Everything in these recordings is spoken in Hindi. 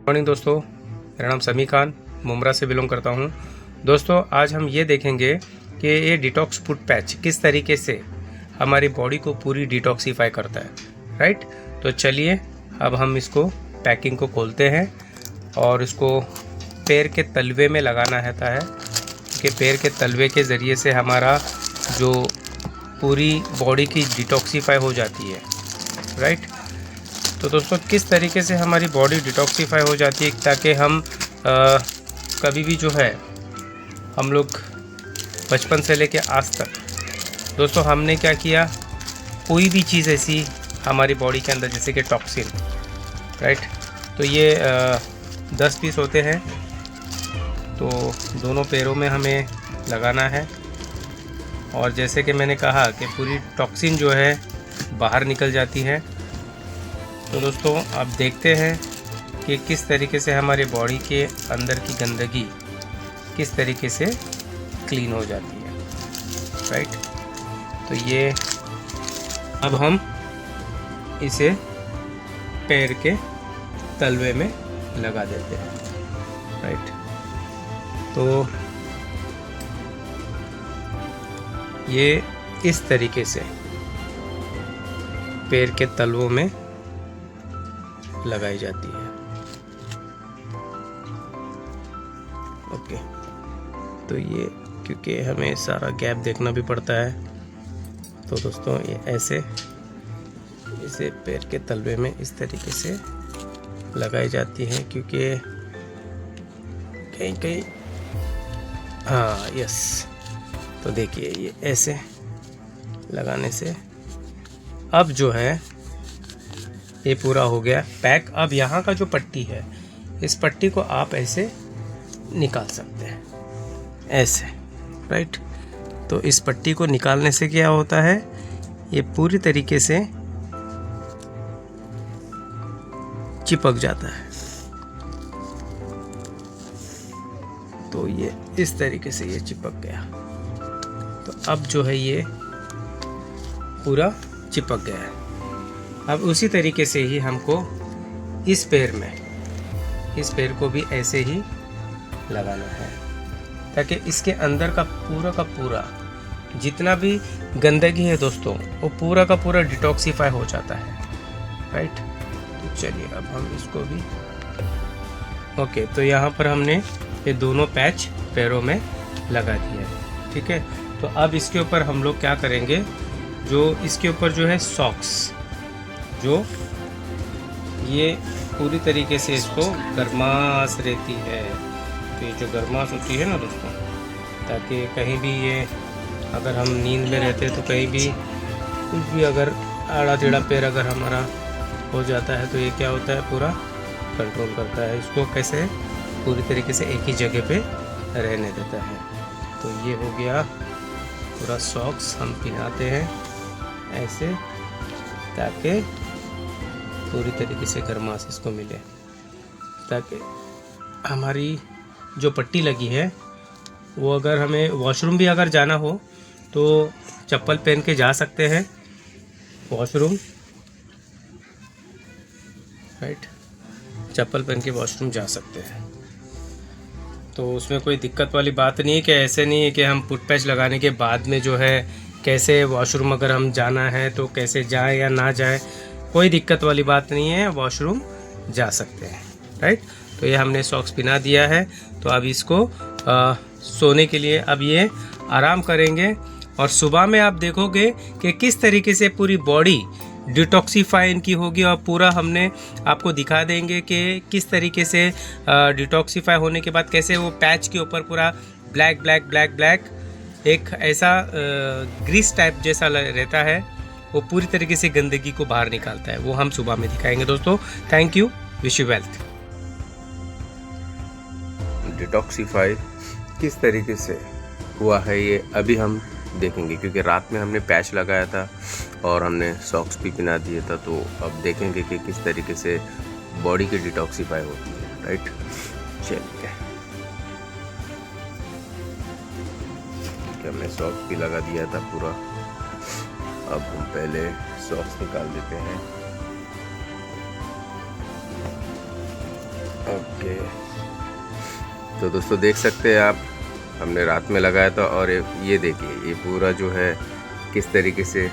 मॉर्निंग दोस्तों, मेरा नाम समी खान मुमरा से बिलोंग करता हूं। दोस्तों आज हम ये देखेंगे कि ये डिटॉक्स फुट पैच किस तरीके से हमारी बॉडी को पूरी डिटॉक्सीफाई करता है, राइट। तो चलिए अब हम इसको पैकिंग को खोलते हैं और इसको पैर के तलवे में लगाना रहता है कि पैर के तलवे के ज़रिए से हमारा जो पूरी बॉडी की डिटॉक्सीफाई हो जाती है, राइट। तो दोस्तों किस तरीके से हमारी बॉडी डिटॉक्सीफाई हो जाती है ताकि हम कभी भी जो है हम लोग बचपन से लेके आज तक दोस्तों हमने क्या किया, कोई भी चीज़ ऐसी हमारी बॉडी के अंदर जैसे कि टॉक्सिन, राइट। तो ये 10 पीस होते हैं, तो दोनों पैरों में हमें लगाना है और जैसे कि मैंने कहा कि पूरी टॉक्सिन जो है बाहर निकल जाती है। तो दोस्तों आप देखते हैं कि किस तरीके से हमारे बॉडी के अंदर की गंदगी किस तरीके से क्लीन हो जाती है, राइट। तो ये अब हम इसे पैर के तलवे में लगा देते हैं, राइट। तो ये इस तरीके से पैर के तलवों में लगाई जाती है, ओके। तो ये क्योंकि हमें सारा गैप देखना भी पड़ता है, तो दोस्तों ये ऐसे इसे पैर के तलवे में इस तरीके से लगाई जाती है क्योंकि कहीं कहीं हाँ यस। तो देखिए ये ऐसे लगाने से अब जो है ये पूरा हो गया पैक। अब यहाँ का जो पट्टी है, इस पट्टी को आप ऐसे निकाल सकते हैं, ऐसे, राइट। तो इस पट्टी को निकालने से क्या होता है, ये पूरी तरीके से चिपक जाता है। तो ये इस तरीके से ये चिपक गया। तो अब जो है ये पूरा चिपक गया है। अब उसी तरीके से ही हमको इस पैर को भी ऐसे ही लगाना है ताकि इसके अंदर का पूरा जितना भी गंदगी है दोस्तों वो पूरा का पूरा डिटॉक्सीफाई हो जाता है, राइट। तो चलिए अब हम इसको भी ओके। तो यहाँ पर हमने ये दोनों पैच पैरों में लगा दिया है, ठीक है। तो अब इसके ऊपर हम लोग क्या करेंगे, जो इसके ऊपर जो है सॉक्स, जो ये पूरी तरीके से इसको गर्माश रहती है। तो ये जो गर्माश होती है ना दोस्तों, ताकि कहीं भी ये अगर हम नींद में रहते हैं तो कहीं भी कुछ भी अगर आड़ा टेढ़ा पैर अगर हमारा हो जाता है तो ये क्या होता है, पूरा कंट्रोल करता है इसको, कैसे पूरी तरीके से एक ही जगह पे रहने देता है। तो ये हो गया पूरा सॉक्स हम पहनाते हैं ऐसे ताकि पूरी तरीके से गर्माश इसको मिले, ताकि हमारी जो पट्टी लगी है वो अगर हमें वॉशरूम भी अगर जाना हो तो चप्पल पहन के जा सकते हैं वॉशरूम, राइट। चप्पल पहन के वॉशरूम जा सकते हैं, तो उसमें कोई दिक्कत वाली बात नहीं है कि ऐसे नहीं है कि हम फुट पैच लगाने के बाद में जो है कैसे वॉशरूम अगर हम जाना है तो कैसे जाए या ना जाए, कोई दिक्कत वाली बात नहीं है, वॉशरूम जा सकते हैं, राइट। तो ये हमने सॉक्स पहना दिया है। तो अब इसको सोने के लिए अब ये आराम करेंगे और सुबह में आप देखोगे कि किस तरीके से पूरी बॉडी डिटॉक्सीफाई इनकी होगी और पूरा हमने आपको दिखा देंगे कि किस तरीके से डिटॉक्सीफाई होने के बाद कैसे वो पैच के ऊपर पूरा ब्लैक ब्लैक ब्लैक ब्लैक एक ऐसा ग्रीस टाइप जैसा रहता है, वो पूरी तरीके से गंदगी को बाहर निकालता है। वो हम सुबह में दिखाएंगे दोस्तों। Thank you, wish you wealth. Detoxify किस तरीके से हुआ है ये अभी हम देखेंगे, क्योंकि रात में हमने पैच लगाया था और हमने सॉक्स भी पहना दिए था। तो अब देखेंगे कि किस तरीके से बॉडी की डिटॉक्सीफाई होती है, राइट। चलिए हमने सॉक्स भी लगा दिया था पूरा। अब हम पहले सॉक्स निकाल देते हैं। ओके, तो दोस्तों देख सकते हैं आप, हमने रात में लगाया था और ये देखिए ये पूरा जो है किस तरीके से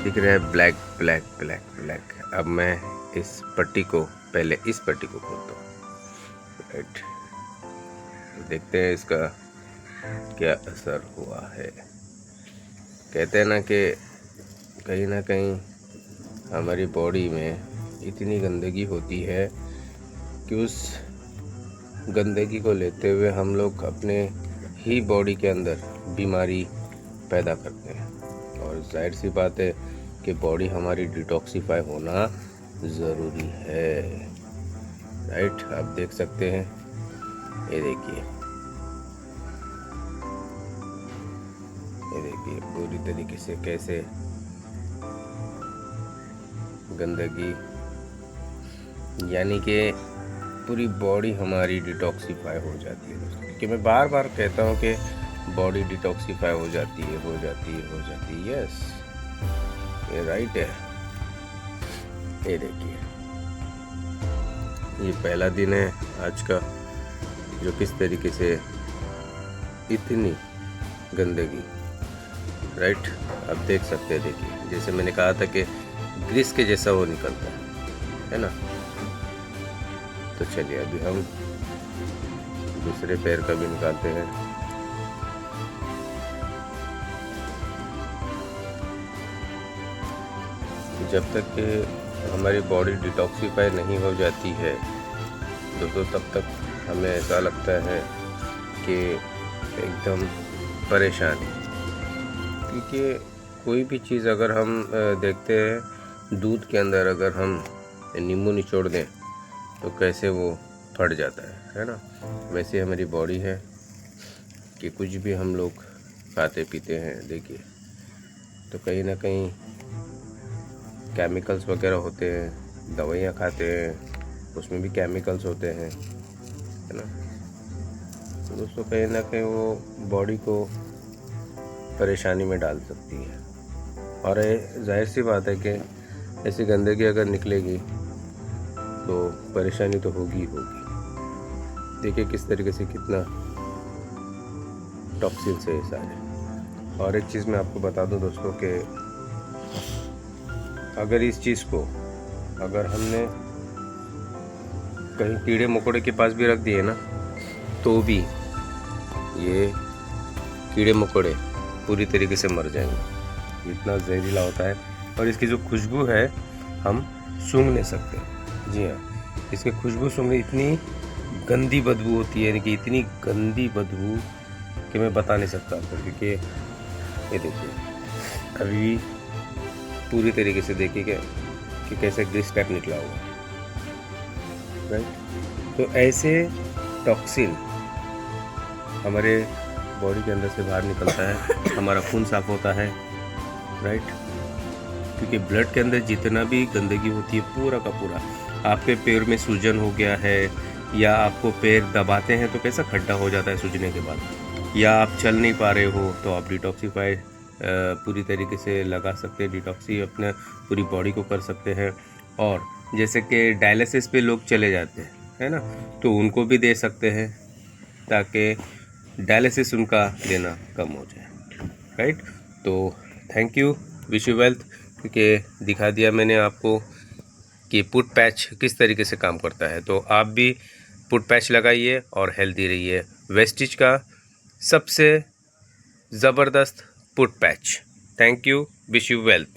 दिख रहा है, ब्लैक ब्लैक ब्लैक ब्लैक। अब मैं इस पट्टी को, पहले इस पट्टी को खोलता हूँ, राइट। तो देखते हैं इसका क्या असर हुआ है। कहते हैं ना कि कहीं ना कहीं हमारी बॉडी में इतनी गंदगी होती है कि उस गंदगी को लेते हुए हम लोग अपने ही बॉडी के अंदर बीमारी पैदा करते हैं। और जाहिर सी बात है कि बॉडी हमारी डिटॉक्सिफाई होना ज़रूरी है, राइट। आप देख सकते हैं, ये देखिए, ये देखिए पूरी तरीके से कैसे गंदगी, यानी कि पूरी बॉडी हमारी डिटॉक्सिफाई हो जाती है दोस्तों। क्योंकि मैं बार बार कहता हूँ कि बॉडी डिटॉक्सिफाई हो जाती है, हो जाती है, हो जाती है। यस, ये राइट है। ये देखिए, ये पहला दिन है आज का जो किस तरीके से इतनी गंदगी, राइट। आप देख सकते हैं, देखिए जैसे मैंने कहा था कि ग्रीस के जैसा वो निकलता है ना। तो चलिए अभी हम दूसरे पैर का भी निकालते हैं। जब तक कि हमारी बॉडी डिटॉक्सिफाई नहीं हो जाती है दोस्तों, तब तक हमें ऐसा लगता है कि एकदम परेशान है। क्योंकि कोई भी चीज़ अगर हम देखते हैं, दूध के अंदर अगर हम नींबू निचोड़ दें तो कैसे वो फट जाता है ना। वैसे हमारी बॉडी है कि कुछ भी हम लोग खाते पीते हैं, देखिए, तो कहीं ना कहीं केमिकल्स वगैरह होते हैं। दवाइयाँ खाते हैं, उसमें भी केमिकल्स होते हैं, है ना। तो दोस्तों कहीं ना कहीं वो बॉडी को परेशानी में डाल सकती है। और जाहिर सी बात है कि ऐसी गंदगी अगर निकलेगी तो परेशानी तो होगी ही होगी। देखिए किस तरीके से कितना टॉक्सिन्स है ये सारे। और एक चीज़ मैं आपको बता दूं दोस्तों कि अगर इस चीज़ को अगर हमने कहीं कीड़े मकोड़े के पास भी रख दिए ना, तो भी ये कीड़े मकोड़े पूरी तरीके से मर जाएंगे। इतना जहरीला होता है। और इसकी जो खुशबू है हम सूंघ नहीं सकते। जी हाँ, इसकी खुशबू सूंघने इतनी गंदी बदबू होती है, यानी कि इतनी गंदी बदबू कि मैं बता नहीं सकता आपको। क्योंकि ये देखिए अभी पूरी तरीके से देखिए कि कैसे ग्रीस टाइप निकला हुआ, राइट। तो ऐसे टॉक्सिन हमारे बॉडी के अंदर से बाहर निकलता है, हमारा खून साफ होता है, राइट। क्योंकि ब्लड के अंदर जितना भी गंदगी होती है पूरा का पूरा, आपके पैर में सूजन हो गया है या आपको पैर दबाते हैं तो कैसा खड्डा हो जाता है सूजने के बाद, या आप चल नहीं पा रहे हो, तो आप डिटॉक्सिफाई पूरी तरीके से लगा सकते हैं, डिटॉक्सी अपने पूरी बॉडी को कर सकते हैं। और जैसे कि डायलिसिस पे लोग चले जाते हैं, है ना, तो उनको भी दे सकते हैं ताकि डायलिसिस उनका देना कम हो जाए, राइट। तो thank you, wish you wealth, क्योंकि दिखा दिया मैंने आपको कि पुट पैच किस तरीके से काम करता है। तो आप भी पुट पैच लगाइए और हेल्दी रहिए। वेस्टिज का सबसे ज़बरदस्त put patch. Thank you, wish you wealth.